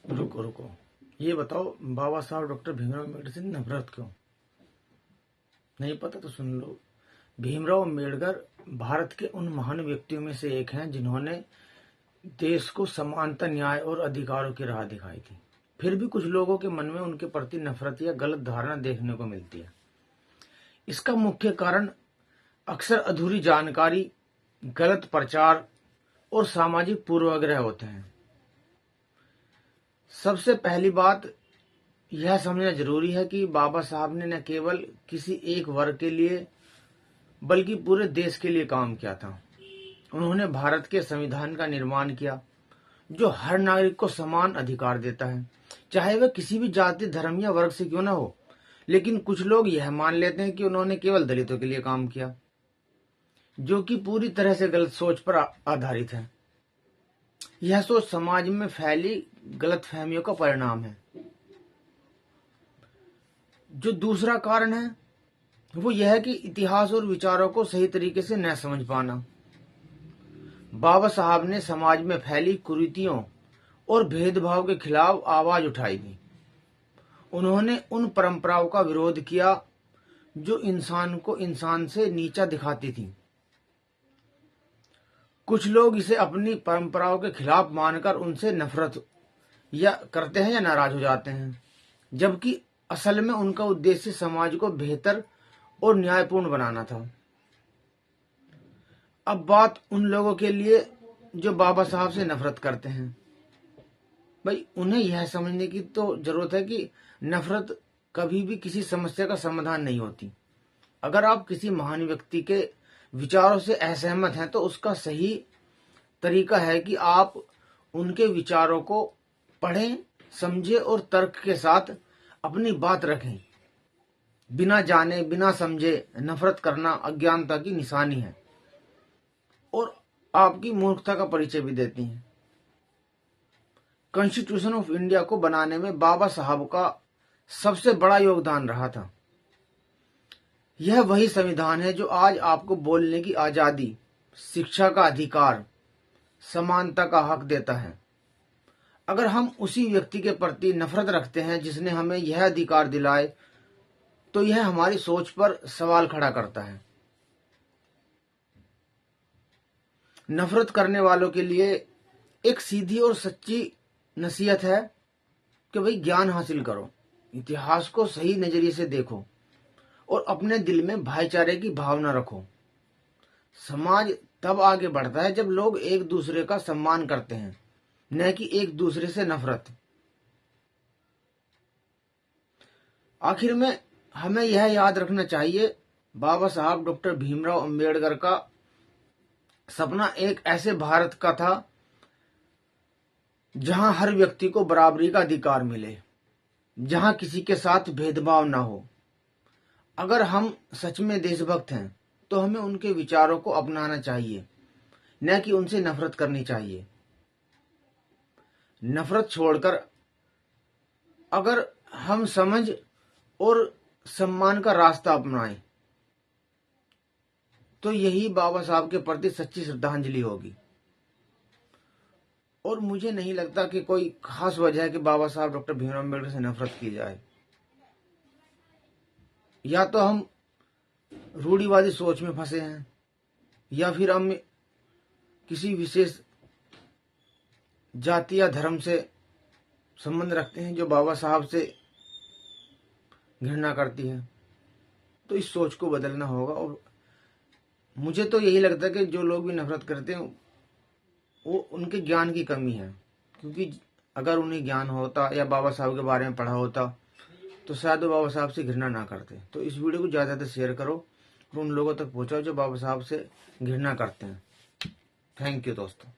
रुको रुको, ये बताओ बाबा साहब डॉक्टर भीमराव अम्बेडकर से नफरत क्यों? नहीं पता तो सुन लो। भीमराव अम्बेडकर भारत के उन महान व्यक्तियों में से एक हैं जिन्होंने देश को समानता, न्याय और अधिकारों की राह दिखाई थी। फिर भी कुछ लोगों के मन में उनके प्रति नफरत या गलत धारणा देखने को मिलती है। इसका मुख्य कारण अक्सर अधूरी जानकारी, गलत प्रचार और सामाजिक पूर्वाग्रह होते हैं। सबसे पहली बात यह समझना जरूरी है कि बाबा साहब ने न केवल किसी एक वर्ग के लिए बल्कि पूरे देश के लिए काम किया था। उन्होंने भारत के संविधान का निर्माण किया, जो हर नागरिक को समान अधिकार देता है, चाहे वह किसी भी जाति, धर्म या वर्ग से क्यों न हो। लेकिन कुछ लोग यह मान लेते हैं कि उन्होंने केवल दलितों के लिए काम किया, जो कि पूरी तरह से गलत सोच पर आधारित है। यह सोच समाज में फैली गलतफहमियों का परिणाम है। जो दूसरा कारण है वो यह है कि इतिहास और विचारों को सही तरीके से न समझ पाना। बाबा साहब ने समाज में फैली कुरीतियों और भेदभाव के खिलाफ आवाज उठाई थी। उन्होंने उन परंपराओं का विरोध किया जो इंसान को इंसान से नीचा दिखाती थी। कुछ लोग इसे अपनी परंपराओं के खिलाफ मानकर उनसे नफरत या करते हैं या नाराज हो जाते हैं, जबकि असल में उनका उद्देश्य समाज को बेहतर और न्यायपूर्ण बनाना था। अब बात उन लोगों के लिए जो बाबा साहब से नफरत करते हैं। भाई, उन्हें यह समझने की तो जरूरत है कि नफरत कभी भी किसी समस्या का समाधान नहीं होती। अगर आप किसी महान व्यक्ति के विचारों से असहमत हैं तो उसका सही तरीका है कि आप उनके विचारों को पढ़ें, समझें और तर्क के साथ अपनी बात रखें। बिना जाने, बिना समझे नफरत करना अज्ञानता की निशानी है और आपकी मूर्खता का परिचय भी देती है। कॉन्स्टिट्यूशन ऑफ इंडिया को बनाने में बाबा साहब का सबसे बड़ा योगदान रहा था। यह वही संविधान है जो आज आपको बोलने की आजादी, शिक्षा का अधिकार, समानता का हक देता है। अगर हम उसी व्यक्ति के प्रति नफरत रखते हैं जिसने हमें यह अधिकार दिलाए, तो यह हमारी सोच पर सवाल खड़ा करता है। नफरत करने वालों के लिए एक सीधी और सच्ची नसीहत है कि भाई, ज्ञान हासिल करो, इतिहास को सही नजरिए से देखो और अपने दिल में भाईचारे की भावना रखो। समाज तब आगे बढ़ता है जब लोग एक दूसरे का सम्मान करते हैं, न कि एक दूसरे से नफरत। आखिर में हमें यह याद रखना चाहिए, बाबा साहब डॉक्टर भीमराव अंबेडकर का सपना एक ऐसे भारत का था जहां हर व्यक्ति को बराबरी का अधिकार मिले, जहां किसी के साथ भेदभाव न हो। अगर हम सच में देशभक्त हैं तो हमें उनके विचारों को अपनाना चाहिए, न कि उनसे नफरत करनी चाहिए। नफरत छोड़कर अगर हम समझ और सम्मान का रास्ता अपनाएं तो यही बाबा साहब के प्रति सच्ची श्रद्धांजलि होगी। और मुझे नहीं लगता कि कोई खास वजह है कि बाबा साहब डॉक्टर भीमराव अम्बेडकर से नफरत की जाए। या तो हम रूढ़िवादी सोच में फंसे हैं, या फिर हम किसी विशेष जाति या धर्म से संबंध रखते हैं जो बाबा साहब से घृणा करती है। तो इस सोच को बदलना होगा। और मुझे तो यही लगता है कि जो लोग भी नफरत करते हैं वो उनके ज्ञान की कमी है, क्योंकि अगर उन्हें ज्ञान होता या बाबा साहब के बारे में पढ़ा होता तो शायद वो बाबा साहब से घृणा ना करते। तो इस वीडियो को ज़्यादा से शेयर करो और उन लोगों तक पहुंचाओ जो बाबा साहब से घृणा करते हैं। थैंक यू दोस्तों।